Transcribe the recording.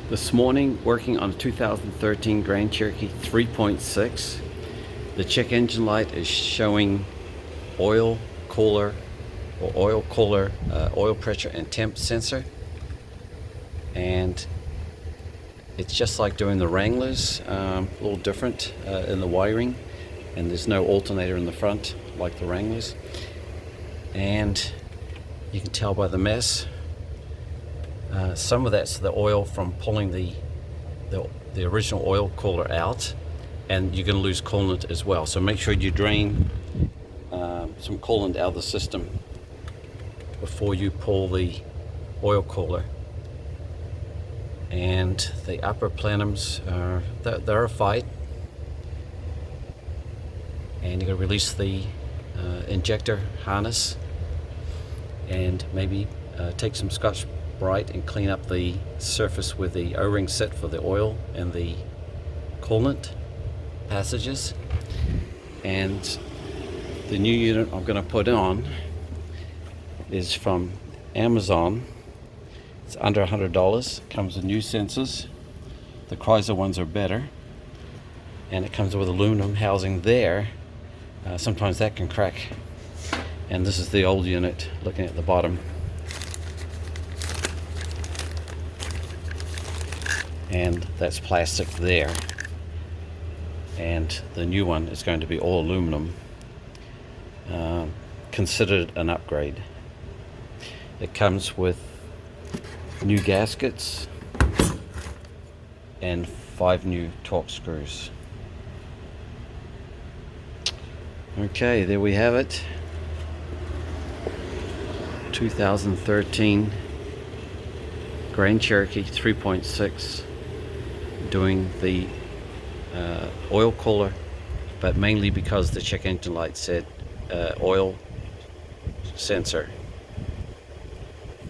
This morning, working on a 2013 Grand Cherokee 3.6. The check engine light is showing oil cooler oil pressure and temp sensor, and it's just like doing the Wranglers, a little different in the wiring, and there's no alternator in the front like the Wranglers, and you can tell by the mess. Some of that's the oil from pulling the original oil cooler out, and you're going to lose coolant as well. So make sure you drain some coolant out of the system before you pull the oil cooler. And the upper plenums they're a fight, and you're going to release the injector harness, and maybe take some Scotch Brite and clean up the surface with the O-ring set for the oil and the coolant passages. And the new unit I'm going to put on is from Amazon. It's under $100. Comes with new sensors. The Chrysler ones are better, and it comes with aluminum housing there. Sometimes that can crack, and this is the old unit looking at the bottom. And that's plastic there, and the new one is going to be all aluminum. Considered an upgrade. It comes with new gaskets and 5 new torque screws. Okay, there we have it. 2013 Grand Cherokee 3.6 doing the oil cooler, but mainly because the check engine light said oil sensor.